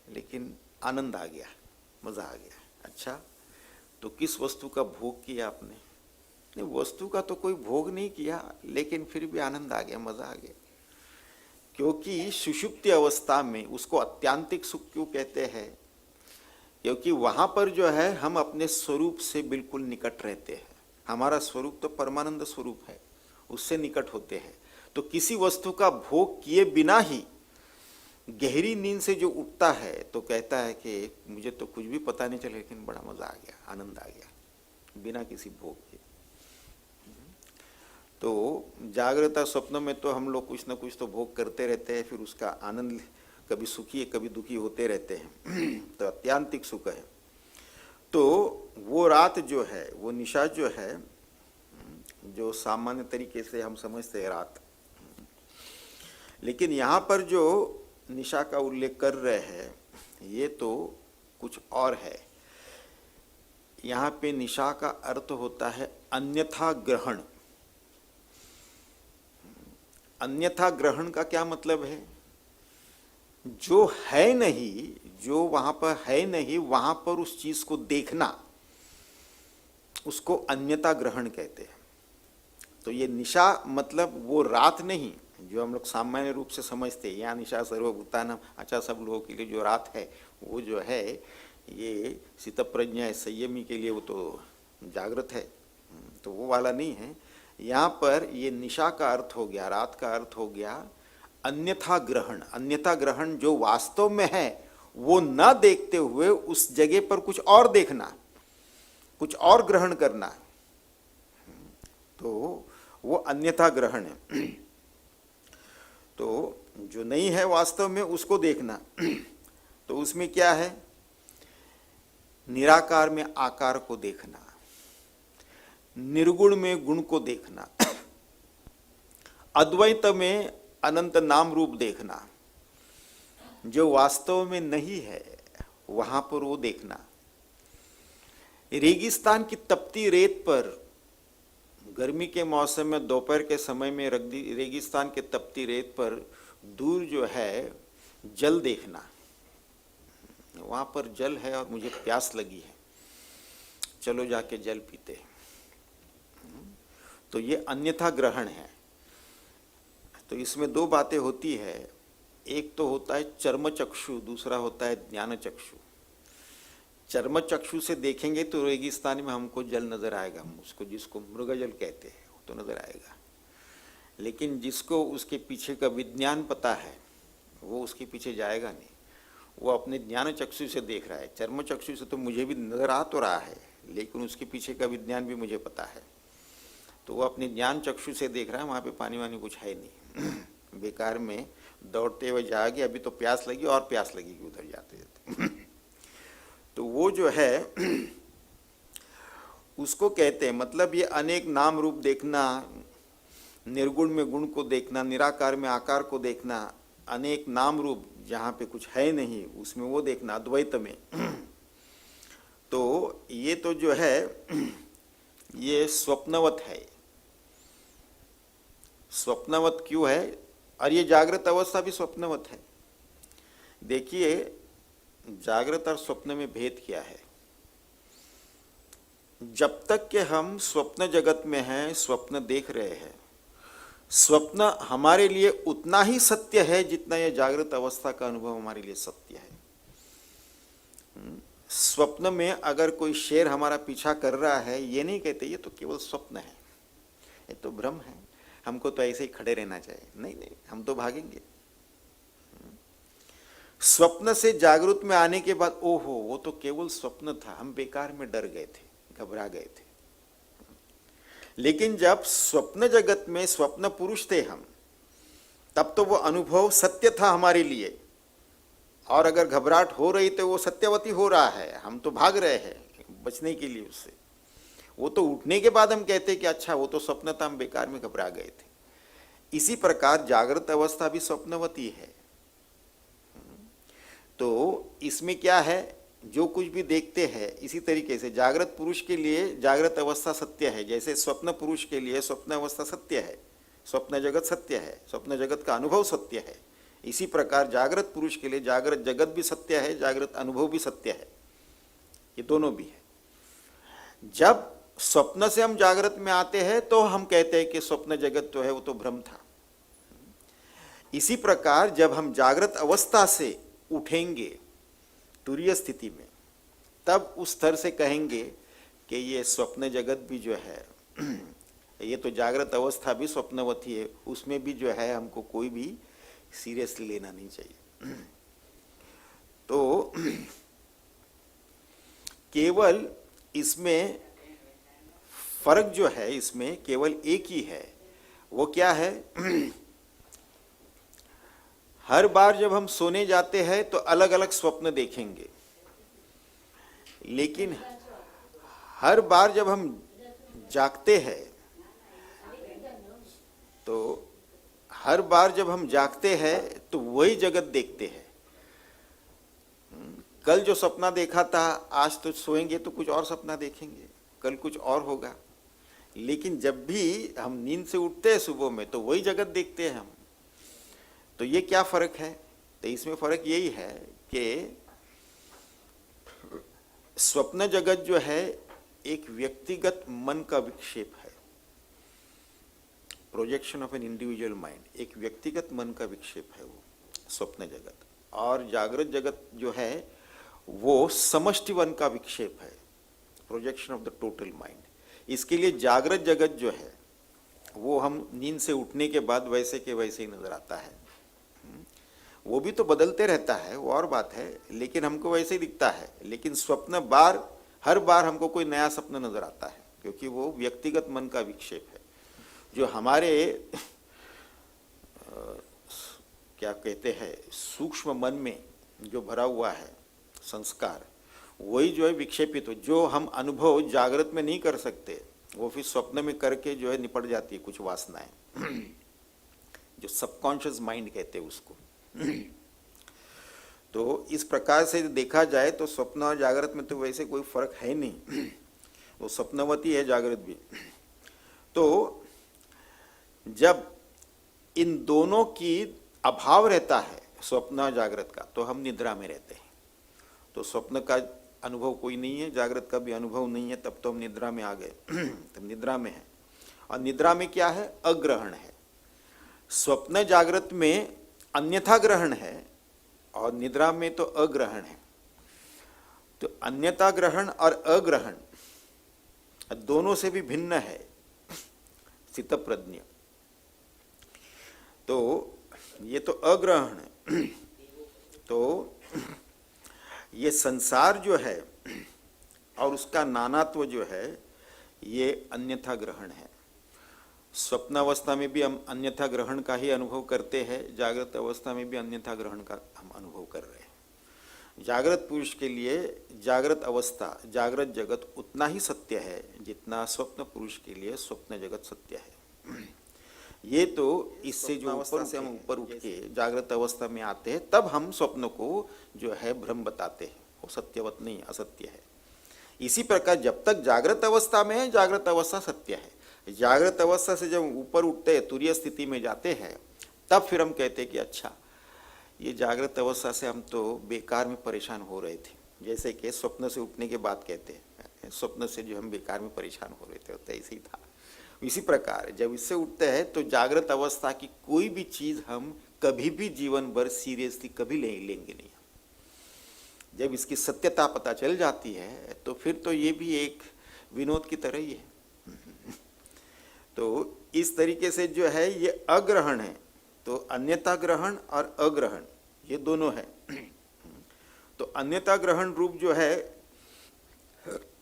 लेकिन आनंद आ गया, मजा आ गया। अच्छा, तो किस वस्तु का भोग किया आपने? नहीं, वस्तु का तो कोई भोग नहीं किया, लेकिन फिर भी आनंद आ गया, मजा आ गया। क्योंकि सुषुप्ति अवस्था में उसको अत्यांतिक सुख क्यों कहते हैं? क्योंकि वहां पर जो है हम अपने स्वरूप से बिल्कुल निकट रहते हैं। हमारा स्वरूप तो परमानंद स्वरूप है, उससे निकट होते हैं। तो किसी वस्तु का भोग किए बिना ही गहरी नींद से जो उठता है तो कहता है कि मुझे तो कुछ भी पता नहीं चला, लेकिन बड़ा मजा आ गया, आनंद आ गया, बिना किसी भोग के। तो जागृत स्वप्न में तो हम लोग कुछ ना कुछ तो भोग करते रहते हैं, फिर उसका आनंद कभी सुखी कभी दुखी होते रहते हैं। तो अत्यांतिक सुख है। तो वो रात जो है, वो निशा जो है, जो सामान्य तरीके से हम समझते हैं रात, लेकिन यहाँ पर जो निशा का उल्लेख कर रहे हैं ये तो कुछ और है। यहाँ पे निशा का अर्थ होता है अन्यथा ग्रहण। अन्यथा ग्रहण का क्या मतलब है? जो है नहीं, जो वहां पर है नहीं, वहां पर उस चीज को देखना, उसको अन्यथा ग्रहण कहते हैं। तो ये निशा मतलब वो रात नहीं जो हम लोग सामान्य रूप से समझते हैं, यहाँ निशा सर्वभूतानां। अच्छा, सब लोगों के लिए जो रात है वो जो है ये स्थितप्रज्ञ है, संयमी के लिए वो तो जागृत है, तो वो वाला नहीं है। यहाँ पर ये निशा का अर्थ हो गया, रात का अर्थ हो गया अन्यथा ग्रहण। अन्यथा ग्रहण जो वास्तव में है वो न देखते हुए उस जगह पर कुछ और देखना, कुछ और ग्रहण करना, तो वो अन्यथा ग्रहण है। तो जो नहीं है वास्तव में उसको देखना। तो उसमें क्या है? निराकार में आकार को देखना, निर्गुण में गुण को देखना, अद्वैत में अनंत नाम रूप देखना, जो वास्तव में नहीं है वहां पर वो देखना। रेगिस्तान की तपती रेत पर गर्मी के मौसम में दोपहर के समय में रेगिस्तान के तपती रेत पर दूर जो है जल देखना, वहां पर जल है और मुझे प्यास लगी है, चलो जाके जल पीते। तो ये अन्यथा ग्रहण है। तो इसमें दो बातें होती है, एक तो होता है चर्म चक्षु, दूसरा होता है ज्ञान चक्षु। चर्म चक्षु से देखेंगे तो रेगिस्तान में हमको जल नजर आएगा, उसको जिसको मृगजल कहते हैं वो तो नजर आएगा। लेकिन जिसको उसके पीछे का विज्ञान पता है वो उसके पीछे जाएगा नहीं, वो अपने ज्ञान चक्षु से देख रहा है। चर्म चक्षु से तो मुझे भी नजर आ तो रहा है, लेकिन उसके पीछे का विज्ञान भी मुझे पता है। तो वो अपने ज्ञान चक्षु से देख रहा है, वहाँ पे पानी वानी कुछ है नहीं। बेकार में दौड़ते हुए जाएगी, अभी तो प्यास लगी और प्यास लगेगी उधर जाते जाते। तो वो जो है उसको कहते हैं, मतलब ये अनेक नाम रूप देखना, निर्गुण में गुण को देखना, निराकार में आकार को देखना, अनेक नाम रूप जहाँ पे कुछ है नहीं उसमें वो देखना, अद्वैत में। तो ये तो जो है ये स्वप्नवत है। स्वप्नवत क्यों है? और ये जागृत अवस्था भी स्वप्नवत है। देखिए जागृत और स्वप्न में भेद क्या है। जब तक कि हम स्वप्न जगत में हैं, स्वप्न देख रहे हैं, स्वप्न हमारे लिए उतना ही सत्य है जितना यह जागृत अवस्था का अनुभव हमारे लिए सत्य है। स्वप्न में अगर कोई शेर हमारा पीछा कर रहा है, ये नहीं कहते ये तो केवल स्वप्न है, ये तो भ्रम है, हमको तो ऐसे ही खड़े रहना चाहिए। नहीं नहीं, हम तो भागेंगे। स्वप्न से जागृत में आने के बाद ओहो वो तो केवल स्वप्न था, हम बेकार में डर गए थे, घबरा गए थे। लेकिन जब स्वप्न जगत में स्वप्न पुरुष थे हम, तब तो वो अनुभव सत्य था हमारे लिए, और अगर घबराहट हो रही तो वो सत्यवती हो रहा है, हम तो भाग रहे हैं बचने के लिए उससे। वो तो उठने के बाद हम कहते कि अच्छा वो तो स्वप्न था, हम बेकार में घबरा गए थे। इसी प्रकार जागृत अवस्था भी स्वप्नवती है। तो इसमें क्या है, जो कुछ भी देखते हैं इसी तरीके से जागृत पुरुष के लिए जागृत अवस्था सत्य है, जैसे स्वप्न पुरुष के लिए स्वप्न अवस्था सत्य है, स्वप्न जगत सत्य है, स्वप्न जगत का अनुभव सत्य है। इसी प्रकार जागृत पुरुष के लिए जागृत जगत भी सत्य है, जागृत अनुभव भी सत्य है, ये दोनों भी है। जब स्वप्न से हम जागृत में आते हैं तो हम कहते हैं कि स्वप्न जगत तो है वो तो भ्रम था। इसी प्रकार जब हम जागृत अवस्था से उठेंगे तुरीय स्थिति में, तब उस स्तर से कहेंगे कि ये स्वप्न जगत भी जो है ये तो जागृत अवस्था भी स्वप्नवती है, उसमें भी जो है हमको कोई भी सीरियसली लेना नहीं चाहिए। तो केवल इसमें फर्क जो है, इसमें केवल एक ही है, वो क्या है, हर बार जब हम सोने जाते हैं तो अलग अलग स्वप्न देखेंगे, लेकिन हर बार जब हम जागते हैं तो हर बार जब हम जागते हैं तो वही जगत देखते हैं। कल जो सपना देखा था, आज तो सोएंगे तो कुछ और सपना देखेंगे, कल कुछ और होगा, लेकिन जब भी हम नींद से उठते हैं सुबह में तो वही जगत देखते हैं हम। तो ये क्या फर्क है? तो इसमें फर्क यही है कि स्वप्न जगत जो है एक व्यक्तिगत मन का विक्षेप है, projection of an individual mind, एक व्यक्तिगत मन का विक्षेप है वो स्वप्न जगत। और जागृत जगत जो है वो समष्टि मन का विक्षेप है, projection of the total mind. इसके लिए जागृत जगत जो है वो हम नींद से उठने के बाद वैसे के वैसे ही नजर आता है। वो भी तो बदलते रहता है, वो और बात है, लेकिन हमको वैसे ही दिखता है। लेकिन स्वप्न हर बार हमको कोई नया सपना नजर आता है, क्योंकि वो व्यक्तिगत मन का विक्षेप है जो हमारे क्या कहते हैं सूक्ष्म मन में जो भरा हुआ है संस्कार, वही जो है विक्षेपित हो, जो हम अनुभव जागृत में नहीं कर सकते वो फिर स्वप्न में करके जो है निपट जाती है कुछ वासनाएं, जो सबकॉन्शियस माइंड कहते हैं उसको। तो इस प्रकार से देखा जाए तो स्वप्न और जागृत में तो वैसे कोई फर्क है नहीं, वो स्वप्नवती है जागृत भी। तो जब इन दोनों की अभाव रहता है स्वप्न और जागृत का, तो हम निद्रा में रहते हैं। तो स्वप्न का अनुभव कोई नहीं है, जागृत का भी अनुभव नहीं है, तब तो हम निद्रा में आ गए। तब निद्रा में है, और निद्रा में क्या है, अग्रहण है। स्वप्न जागृत में अन्यथा ग्रहण है और निद्रा में तो अग्रहण है। तो अन्यथा ग्रहण और अग्रहण दोनों से भी भिन्न है स्थितप्रज्ञ। तो ये तो अग्रहण है। तो ये संसार जो है और उसका नानात्व जो है ये अन्यथा ग्रहण है। स्वप्न अवस्था में भी हम अन्यथा ग्रहण का ही अनुभव करते हैं, जागृत अवस्था में भी अन्यथा ग्रहण का हम अनुभव कर रहे हैं। जागृत पुरुष के लिए जागृत अवस्था, जागृत जगत उतना ही सत्य है जितना स्वप्न पुरुष के लिए स्वप्न जगत सत्य है। ये तो इससे जो ऊपर से हम ऊपर उठ के जागृत अवस्था में आते हैं तब हम स्वप्न को जो है भ्रम बताते हैं, वो सत्यवत नहीं असत्य है। इसी प्रकार जब तक जागृत अवस्था में है जागृत अवस्था सत्य है। जागृत अवस्था से जब ऊपर उठते हैं, तुरीय स्थिति में जाते हैं, तब फिर हम कहते हैं कि अच्छा ये जागृत अवस्था से हम तो बेकार में परेशान हो रहे थे। जैसे कि स्वप्न से उठने के बाद कहते हैं स्वप्न से जो हम बेकार में परेशान हो रहे थे, तो ऐसे ही था। इसी प्रकार जब इससे उठते हैं तो जागृत अवस्था की कोई भी चीज हम कभी भी जीवन भर सीरियसली कभी लेंगे नहीं। जब इसकी सत्यता पता चल जाती है तो फिर तो ये भी एक विनोद की तरह ही है। तो इस तरीके से जो है ये अग्रहण है। तो अन्यथा ग्रहण और अग्रहण ये दोनों है। तो अन्यथा ग्रहण रूप जो है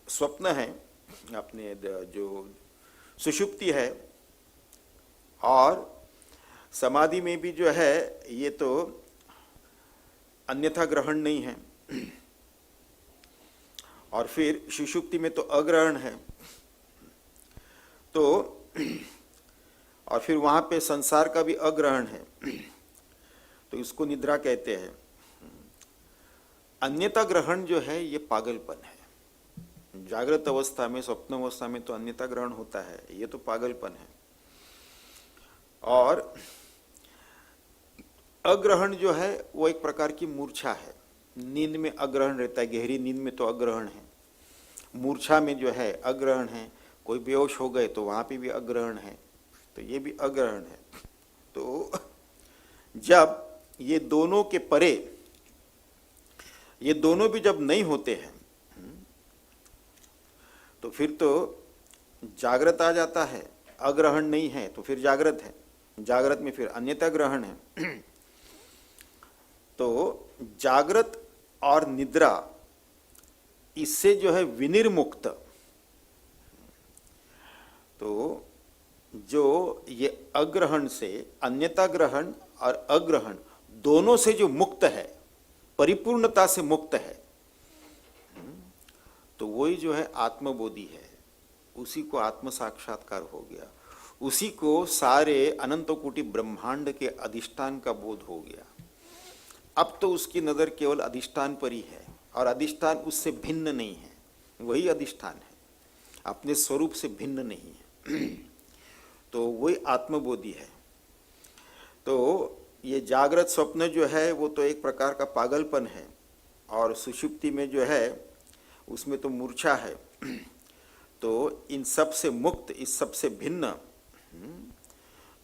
स्वप्न है, अपने जो सुषुप्ति है, और समाधि में भी जो है ये तो अन्यथा ग्रहण नहीं है, और फिर सुषुप्ति में तो अग्रहण है। तो और फिर वहां पे संसार का भी अग्रहण है, तो इसको निद्रा कहते हैं। अन्यथा ग्रहण जो है ये पागलपन है। जागृत अवस्था में, स्वप्न अवस्था में तो अन्यथा ग्रहण होता है, ये तो पागलपन है। और अग्रहण जो है वो एक प्रकार की मूर्छा है। नींद में अग्रहण रहता है, गहरी नींद में तो अग्रहण है, मूर्छा में जो है अग्रहण है। कोई बेहोश हो गए तो वहां पे भी अग्रहण है, तो ये भी अग्रहण है। तो जब ये दोनों के परे, ये दोनों भी जब नहीं होते हैं तो फिर तो जागृत आ जाता है। अग्रहण नहीं है तो फिर जागृत है, जागृत में फिर अन्यथा ग्रहण है। तो जागृत और निद्रा इससे जो है विनिर्मुक्त, तो जो ये अग्रहण से, अन्यथा ग्रहण और अग्रहण दोनों से जो मुक्त है, परिपूर्णता से मुक्त है, तो वही जो है आत्मबोधि है। उसी को आत्म साक्षात्कार हो गया, उसी को सारे अनंत कोटि ब्रह्मांड के अधिष्ठान का बोध हो गया। अब तो उसकी नजर केवल अधिष्ठान पर ही है, और अधिष्ठान उससे भिन्न नहीं है, वही अधिष्ठान है, अपने स्वरूप से भिन्न नहीं है। तो वही आत्मबोधि है। तो ये जागृत स्वप्न जो है वो तो एक प्रकार का पागलपन है, और सुषुप्ति में जो है उसमें तो मूर्छा है। तो इन सब से मुक्त, इस सब से भिन्न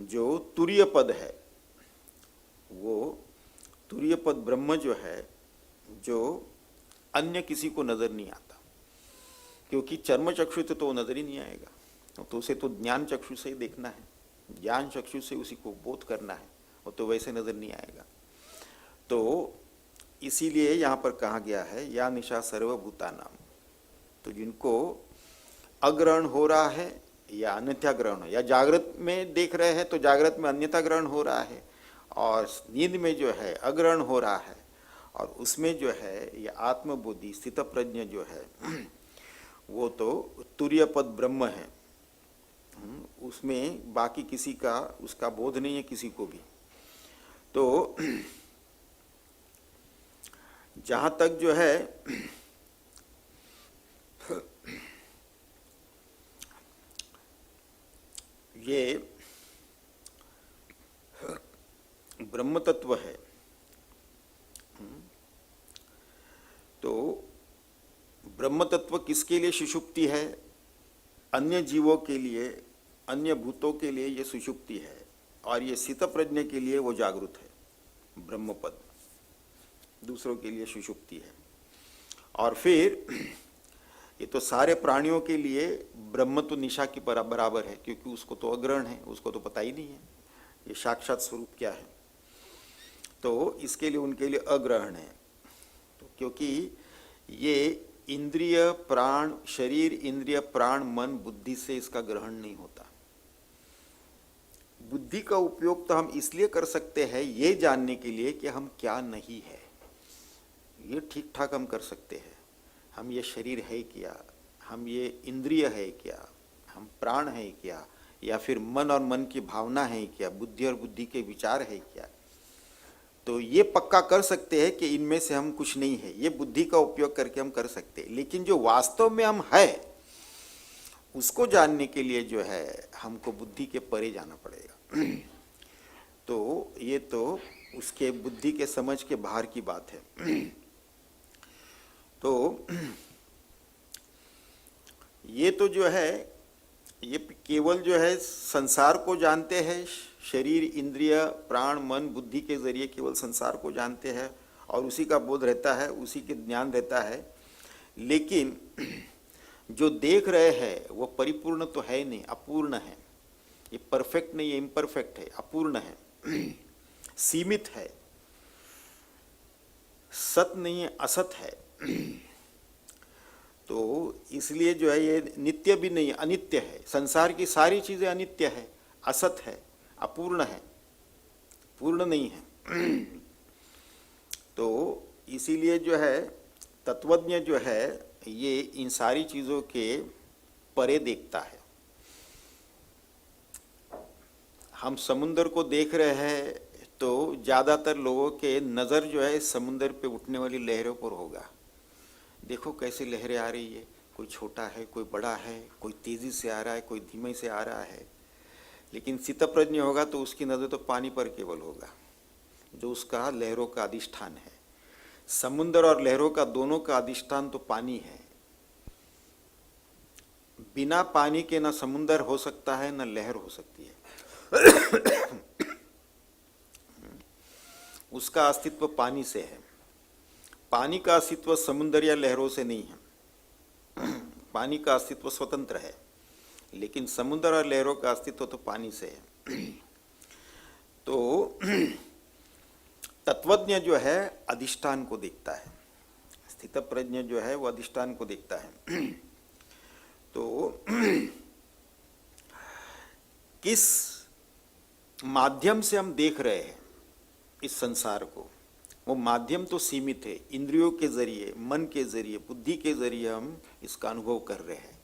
जो तुरीय पद है, वो तुरीय पद ब्रह्म जो है, जो अन्य किसी को नजर नहीं आता, क्योंकि चर्म चक्षु से तो वो नजर ही नहीं आएगा। तो उसे तो ज्ञान चक्षु से ही देखना है, ज्ञान चक्षु से उसी को बोध करना है, वो तो वैसे नजर नहीं आएगा। तो इसीलिए यहाँ पर कहा गया है या निशा सर्वभूतानाम। तो जिनको अग्रहण हो रहा है या अन्यथा ग्रहण हो, या जागृत में देख रहे हैं तो जागृत में अन्यथा ग्रहण हो रहा है, और नींद में जो है अग्रहण हो रहा है, और उसमें जो है ये आत्मबुद्धि स्थित प्रज्ञ जो है वो तो तुरीय पद ब्रह्म है। उसमें बाकी किसी का उसका बोध नहीं है किसी को भी। तो जहां तक जो है ये ब्रह्म तत्व है, तो ब्रह्म तत्व किसके लिए सुषुप्ति है? अन्य जीवों के लिए, अन्य भूतों के लिए ये सुषुप्ति है, और ये स्थित प्रज्ञ के लिए वो जागृत है ब्रह्म पद, दूसरों के लिए सुषुप्ति है। और फिर ये तो सारे प्राणियों के लिए ब्रह्म तो निशा की बराबर है, क्योंकि उसको तो अग्रहण है, उसको तो पता ही नहीं है ये साक्षात स्वरूप क्या है। तो इसके लिए उनके लिए अग्रहण है। तो क्योंकि ये इंद्रिय प्राण, शरीर इंद्रिय प्राण मन बुद्धि से इसका ग्रहण नहीं होता। बुद्धि का उपयोग तो हम इसलिए कर सकते हैं ये जानने के लिए कि हम क्या नहीं है, ये ठीक ठाक हम कर सकते हैं। हम ये शरीर है क्या, हम ये इंद्रिय है क्या, हम प्राण है क्या, या फिर मन और मन की भावना है क्या, बुद्धि और बुद्धि के विचार है क्या, तो ये पक्का कर सकते हैं कि इनमें से हम कुछ नहीं है। ये बुद्धि का उपयोग करके हम कर सकते हैं। लेकिन जो वास्तव में हम है उसको जानने के लिए जो है हमको बुद्धि के परे जाना पड़ेगा। तो ये तो उसके बुद्धि के समझ के बाहर की बात है। तो ये तो जो है ये केवल जो है संसार को जानते हैं, शरीर इंद्रिय प्राण मन बुद्धि के जरिए केवल संसार को जानते हैं और उसी का बोध रहता है, उसी के ज्ञान रहता है। लेकिन जो देख रहे हैं वो परिपूर्ण तो है नहीं, अपूर्ण है। ये परफेक्ट नहीं है, इम्परफेक्ट है, अपूर्ण है, सीमित है, सत नहीं है, असत है। तो इसलिए जो है ये नित्य भी नहीं, अनित्य है। संसार की सारी चीजें अनित्य है, असत है, अपूर्ण है, पूर्ण नहीं है। तो इसीलिए जो है तत्वज्ञ जो है ये इन सारी चीजों के परे देखता है। हम समुद्र को देख रहे हैं तो ज्यादातर लोगों के नजर जो है समुद्र पे उठने वाली लहरों पर होगा। देखो कैसे लहरें आ रही है, कोई छोटा है, कोई बड़ा है, कोई तेजी से आ रहा है, कोई धीमे से आ रहा है। लेकिन स्थितप्रज्ञ होगा तो उसकी नजर तो पानी पर केवल होगा, जो उसका लहरों का अधिष्ठान है। समुद्र और लहरों का दोनों का अधिष्ठान तो पानी है। बिना पानी के ना समुद्र हो सकता है ना लहर हो सकती है। उसका अस्तित्व पानी से है। पानी का अस्तित्व समुद्र या लहरों से नहीं है। पानी का अस्तित्व स्वतंत्र है, लेकिन समुद्र और लहरों का अस्तित्व तो पानी से है। तो तत्वज्ञ जो है अधिष्ठान को देखता है, स्थितप्रज्ञ जो है वो अधिष्ठान को देखता है। तो किस माध्यम से हम देख रहे हैं इस संसार को, वो माध्यम तो सीमित है। इंद्रियों के जरिए, मन के जरिए, बुद्धि के जरिए हम इसका अनुभव कर रहे हैं,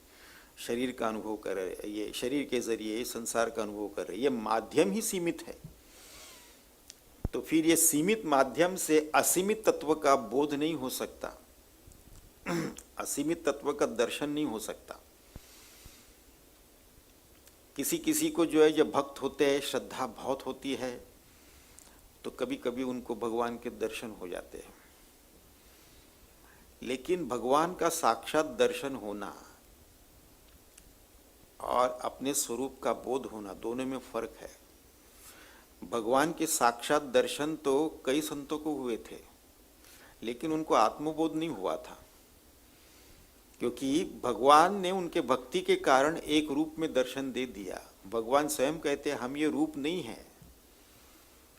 शरीर का अनुभव कर रहे हैं, ये शरीर के जरिए संसार का अनुभव कर रहे हैं। ये माध्यम ही सीमित है। तो फिर ये सीमित माध्यम से असीमित तत्व का बोध नहीं हो सकता, असीमित तत्व का दर्शन नहीं हो सकता। किसी किसी को जो है जब भक्त होते हैं, श्रद्धा बहुत होती है, तो कभी कभी उनको भगवान के दर्शन हो जाते हैं। लेकिन भगवान का साक्षात दर्शन होना और अपने स्वरूप का बोध होना, दोनों में फर्क है। भगवान के साक्षात दर्शन तो कई संतों को हुए थे, लेकिन उनको आत्मबोध नहीं हुआ था, क्योंकि भगवान ने उनके भक्ति के कारण एक रूप में दर्शन दे दिया। भगवान स्वयं कहते हैं हम ये रूप नहीं है,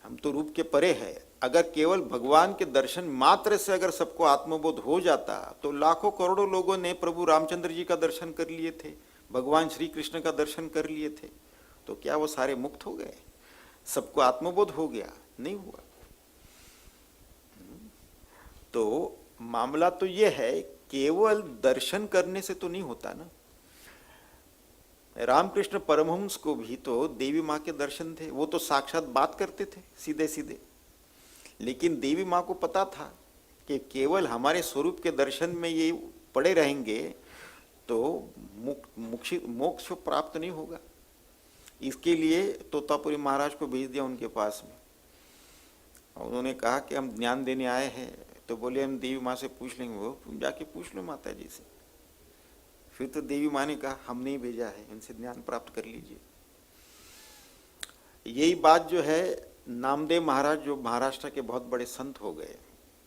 हम तो रूप के परे है। अगर केवल भगवान के दर्शन मात्र से अगर सबको आत्मबोध हो जाता तो लाखों करोड़ों लोगों ने प्रभु रामचंद्र जी का दर्शन कर लिए थे, भगवान श्री कृष्ण का दर्शन कर लिए थे। तो क्या वो सारे मुक्त हो गए? सबको आत्मबोध हो गया? नहीं हुआ। तो मामला तो यह है, केवल दर्शन करने से तो नहीं होता ना। रामकृष्ण परमहंस को भी तो देवी माँ के दर्शन थे, वो तो साक्षात बात करते थे सीधे सीधे। लेकिन देवी माँ को पता था कि केवल हमारे स्वरूप के दर्शन में ये पड़े रहेंगे तो मोक्ष प्राप्त नहीं होगा। इसके लिए तोतापुरी महाराज को भेज दिया उनके पास में। उन्होंने कहा कि हम ज्ञान देने आए हैं। तो बोले हम देवी माँ से पूछ लेंगे। वो तुम जाके पूछ लो माता जी से। फिर तो देवी माँ ने कहा हमने ही भेजा है, इनसे ज्ञान प्राप्त कर लीजिए। यही बात जो है नामदेव महाराज, जो महाराष्ट्र के बहुत बड़े संत हो गए,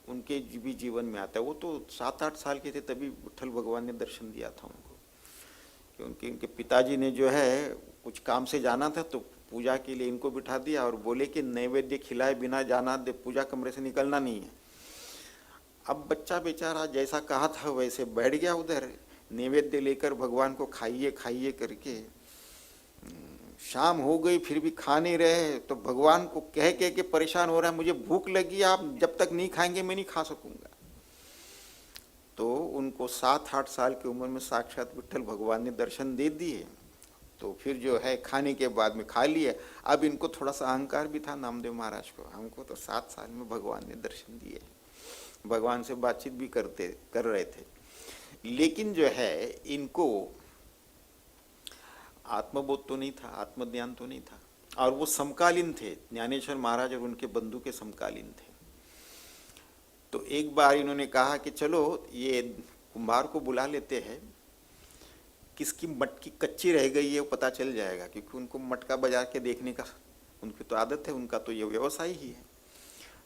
उनके भी जीवन में आता है। वो तो 7-8 साल के थे तभी विट्ठल भगवान ने दर्शन दिया था उनको। क्योंकि उनके पिताजी ने जो है कुछ काम से जाना था, तो पूजा के लिए इनको बिठा दिया और बोले कि नैवेद्य खिलाए बिना जाना दे, पूजा कमरे से निकलना नहीं है। अब बच्चा बेचारा जैसा कहा था वैसे बैठ गया उधर, नैवेद्य लेकर भगवान को खाइए खाइए करके। शाम हो गई फिर भी खा नहीं रहे, तो भगवान को कह के परेशान हो रहा है, मुझे भूख लगी, आप जब तक नहीं खाएंगे मैं नहीं खा सकूंगा। तो उनको 7-8 साल की उम्र में साक्षात विट्ठल भगवान ने दर्शन दे दिए। तो फिर जो है खाने के बाद में खा लिए। अब इनको थोड़ा सा अहंकार भी था नामदेव महाराज को, हमको तो 7 साल में भगवान ने दर्शन दिए, भगवान से बातचीत भी कर रहे थे। लेकिन जो है इनको आत्मबोध तो नहीं था, आत्मज्ञान तो नहीं था, और वो समकालीन थे, ज्ञानेश्वर महाराज और उनके बंधु के समकालीन थे। तो एक बार इन्होंने कहा कि चलो ये कुम्हार को बुला लेते हैं, किसकी मटकी कच्ची रह गई है वो पता चल जाएगा, क्योंकि उनको मटका बजा के देखने का उनकी तो आदत है, उनका तो ये व्यवसाय ही है।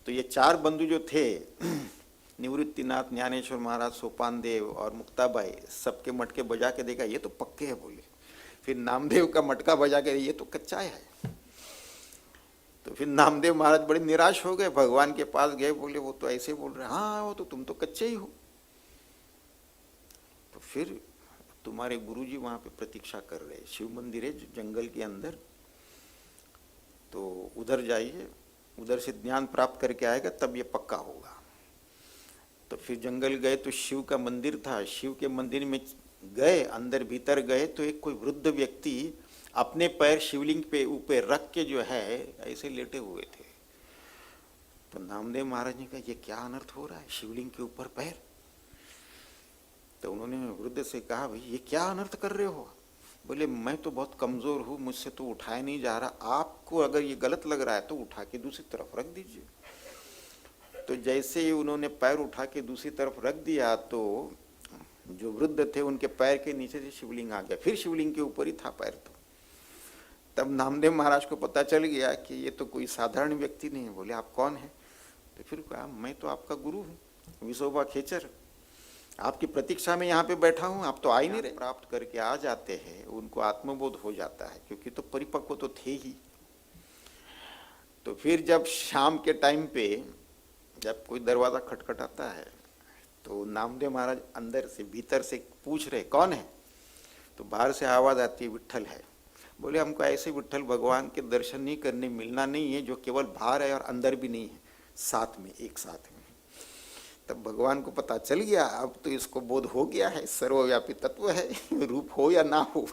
तो ये 4 बंधु जो थे, निवृत्तिनाथ, ज्ञानेश्वर महाराज, सोपान देव और मुक्ताबाई, सबके मटके बजा के देखा, ये तो पक्के हैं बोले। फिर नामदेव का मटका बजा के, ये तो कच्चा है। तो फिर नामदेव महाराज बड़े निराश हो गए, भगवान के पास गए, बोले वो तो ऐसे बोल रहे, हाँ वो तो तुम तो कच्चे ही हो। तो फिर तुम्हारे गुरुजी वहां पे प्रतीक्षा कर रहे, शिव मंदिर है जंगल के अंदर, तो उधर जाइए, उधर से ज्ञान प्राप्त करके आएगा तब ये पक्का होगा। तो फिर जंगल गए तो शिव का मंदिर था, शिव के मंदिर में गए, अंदर भीतर गए तो एक कोई वृद्ध व्यक्ति अपने पैर शिवलिंग पे ऊपर रख के जो है ऐसे लेटे हुए थे। तो नामदेव महाराज ने कहा ये क्या अनर्थ हो रहा है, शिवलिंग के ऊपर पैर। तो उन्होंने वृद्ध से कहा भाई ये क्या अनर्थ कर रहे हो। बोले मैं तो बहुत कमजोर हूँ, मुझसे तो उठाया नहीं जा रहा, आपको अगर ये गलत लग रहा है तो उठा के दूसरी तरफ रख दीजिए। तो जैसे ही उन्होंने पैर उठा के दूसरी तरफ रख दिया तो जो वृद्ध थे उनके पैर के नीचे से शिवलिंग आ गया, फिर शिवलिंग के ऊपर ही था पैर। तो तब नामदेव महाराज को पता चल गया कि ये तो कोई साधारण व्यक्ति नहीं है। बोले आप कौन है। तो फिर कहा मैं तो आपका गुरु हूँ, विसोबा खेचर, आपकी प्रतीक्षा में यहाँ पे बैठा हूँ, आप तो आ ही नहीं रहे। प्राप्त करके आ जाते हैं, उनको आत्मबोध हो जाता है, क्योंकि तो परिपक्व तो थे ही। तो फिर जब शाम के टाइम पे जब कोई दरवाजा खटखटाता है तो नामदेव महाराज अंदर से भीतर से पूछ रहे कौन है। तो बाहर से आवाज आती है विट्ठल है। बोले हमको ऐसे विट्ठल भगवान के दर्शन नहीं करने मिलना नहीं है जो केवल बाहर है और अंदर भी नहीं है, साथ में एक साथ में। तब भगवान को पता चल गया, अब तो इसको बोध हो गया है, सर्वव्यापी तत्व है, रूप हो या ना हो।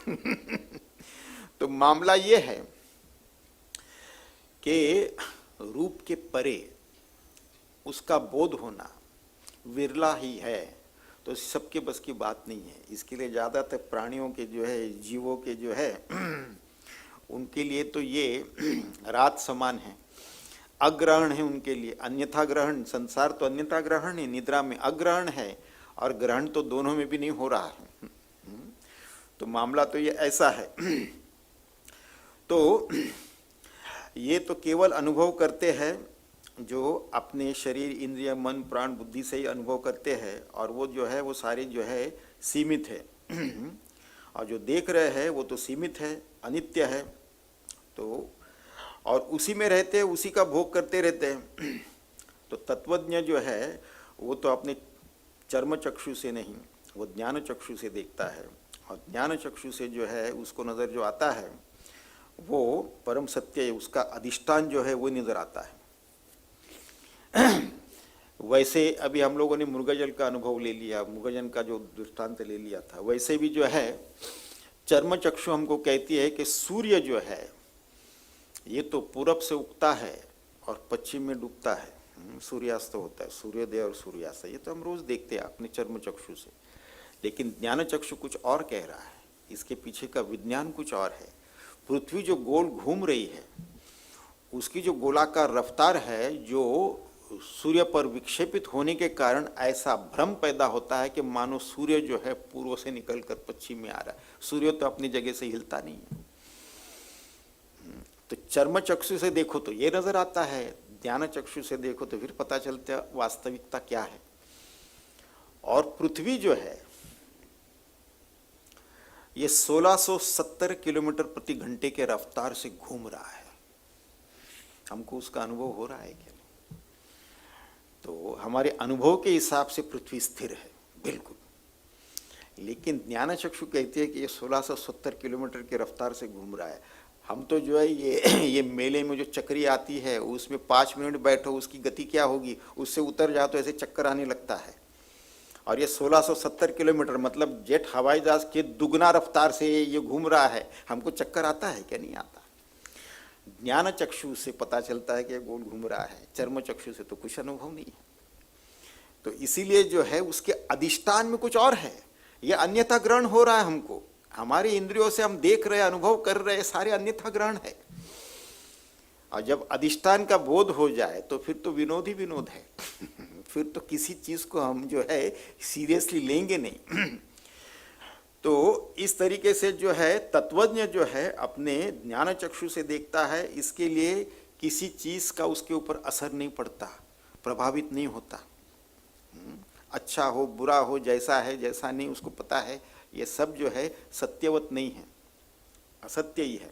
तो मामला ये है कि रूप के परे उसका बोध होना विरला ही है, तो सबके बस की बात नहीं है। इसके लिए ज़्यादातर प्राणियों के जो है, जीवों के जो है, उनके लिए तो ये रात समान है, अग्रहण है उनके लिए, अन्यथा ग्रहण। संसार तो अन्यथा ग्रहण है, निद्रा में अग्रहण है, और ग्रहण तो दोनों में भी नहीं हो रहा है। तो मामला तो ये ऐसा है। तो ये तो केवल अनुभव करते हैं जो अपने शरीर, इंद्रिय, मन, प्राण, बुद्धि से ही अनुभव करते हैं, और वो जो है वो सारे जो है सीमित है। और जो देख रहे हैं वो तो सीमित है, अनित्य है, तो और उसी में रहते हैं, उसी का भोग करते रहते हैं। तो तत्वज्ञ जो है वो तो अपने चर्म चक्षु से नहीं, वो ज्ञान चक्षु से देखता है, और ज्ञान चक्षु से जो है उसको नज़र जो आता है वो परम सत्य है, उसका अधिष्ठान जो है वो नज़र आता है। वैसे अभी हम लोगों ने मुर्गजल का अनुभव ले लिया, मुर्गजन का जो दृष्टांत ले लिया था, वैसे भी जो है चर्म चक्षु हमको कहती है कि सूर्य जो है ये तो पूरब से उगता है और पश्चिम में डूबता है, सूर्यास्त होता है, सूर्योदय और सूर्यास्त, ये तो हम रोज देखते हैं अपने चर्म चक्षु से। लेकिन ज्ञान चक्षु कुछ और कह रहा है, इसके पीछे का विज्ञान कुछ और है। पृथ्वी जो गोल घूम रही है उसकी जो गोलाकार रफ्तार है, जो सूर्य पर विक्षेपित होने के कारण ऐसा भ्रम पैदा होता है कि मानो सूर्य जो है पूर्व से निकलकर पश्चिम में आ रहा है। सूर्य तो अपनी जगह से हिलता नहीं है। तो चर्म चक्षु से देखो तो ये नजर आता है, ज्ञान चक्षु से देखो तो फिर पता चलता है वास्तविकता क्या है। और पृथ्वी जो है ये 1670 किलोमीटर प्रति घंटे के रफ्तार से घूम रहा है। हमको उसका अनुभव हो रहा है क्या? तो हमारे अनुभव के हिसाब से पृथ्वी स्थिर है बिल्कुल, लेकिन ज्ञानचक्षु कहती है कि ये 1670 किलोमीटर की रफ्तार से घूम रहा है। हम तो जो है ये मेले में जो चक्री आती है उसमें 5 मिनट बैठो, उसकी गति क्या होगी, उससे उतर जाओ तो ऐसे चक्कर आने लगता है। और ये 1670 किलोमीटर मतलब जेट हवाई जहाज के दुगना रफ्तार से ये घूम रहा है। हमको चक्कर आता है क्या? नहीं आता। ज्ञान चक्षु से पता चलता है कि ये गोल घूम रहा है, चर्म चक्षु से तो कुछ अनुभव नहीं है। तो इसीलिए जो है उसके अधिष्ठान में कुछ और है, ये अन्यथा ग्रहण हो रहा है हमको। हमारी इंद्रियों से हम देख रहे, अनुभव कर रहे, सारे अन्यथा ग्रहण है। और जब अधिष्ठान का बोध हो जाए तो फिर तो विनोद ही विनोद है फिर तो किसी चीज को हम जो है सीरियसली लेंगे नहीं तो इस तरीके से जो है तत्वज्ञ जो है अपने ज्ञान चक्षु से देखता है, इसके लिए किसी चीज का उसके ऊपर असर नहीं पड़ता, प्रभावित नहीं होता। अच्छा हो बुरा हो, जैसा है जैसा नहीं, उसको पता है ये सब जो है सत्यवत नहीं है, असत्य ही है।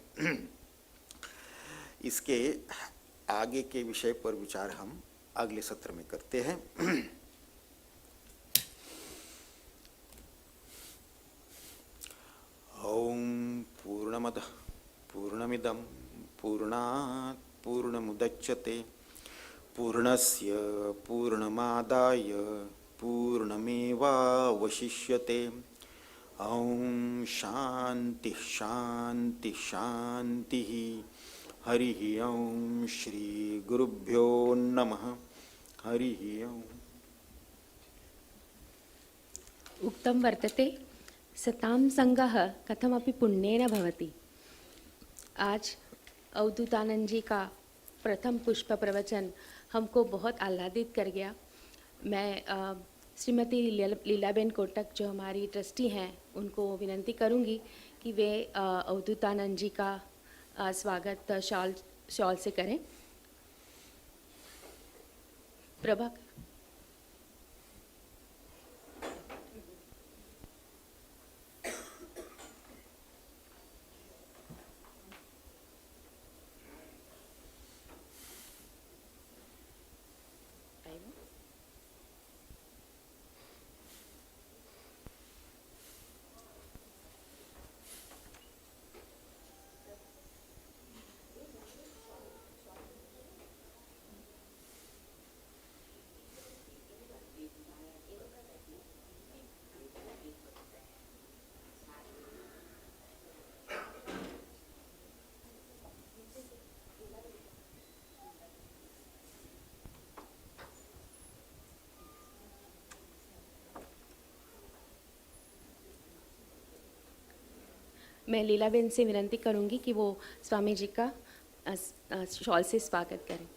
इसके आगे के विषय पर विचार हम अगले सत्र में करते हैं। ओम पूर्णमदः पूर्णमिदं पूर्णात् पूर्णमुदच्यते पूर्णस्य पूर्णमादाय पूर्णमेवावशिष्यते। ओम शांति शांति शांति। हरिः ओम श्री गुरुभ्यो नमः। हरिः ओम। उक्तं वर्तते सतां संगः कथमपि पुण्येन भवति। आज अवधूतानंद जी का प्रथम पुष्प प्रवचन हमको बहुत आह्लादित कर गया। मैं श्रीमती लीलाबेन कोटक जो हमारी ट्रस्टी हैं उनको विनंती करूंगी कि वे अवधूतानंद जी का स्वागत शॉल से करें। प्रभा मैं लीलाबेन से विनंती करूंगी कि वो स्वामी जी का शॉल से स्वागत करें।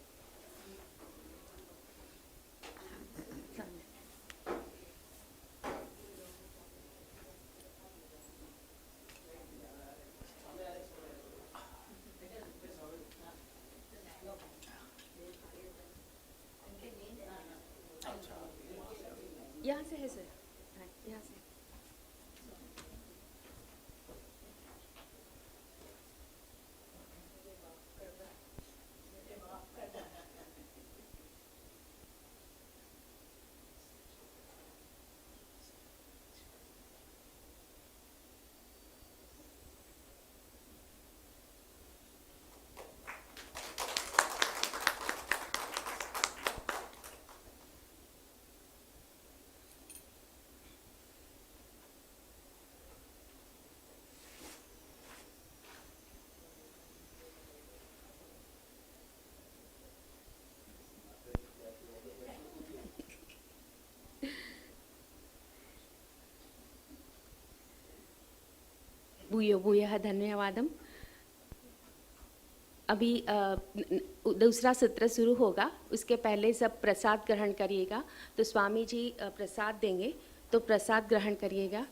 यहाँ से है सर, हाँ यहाँ से। भूयो भूयः धन्यवादम। अभी दूसरा सत्र शुरू होगा, उसके पहले सब प्रसाद ग्रहण करिएगा। तो स्वामी जी प्रसाद देंगे तो प्रसाद ग्रहण करिएगा।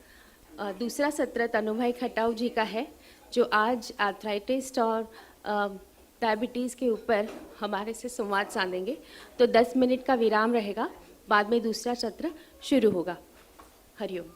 दूसरा सत्र तनुभाई खटाऊ जी का है जो आज आर्थराइटिस और डायबिटीज़ के ऊपर हमारे से संवाद साधेंगे। तो 10 मिनट का विराम रहेगा, बाद में दूसरा सत्र शुरू होगा। हरिओम।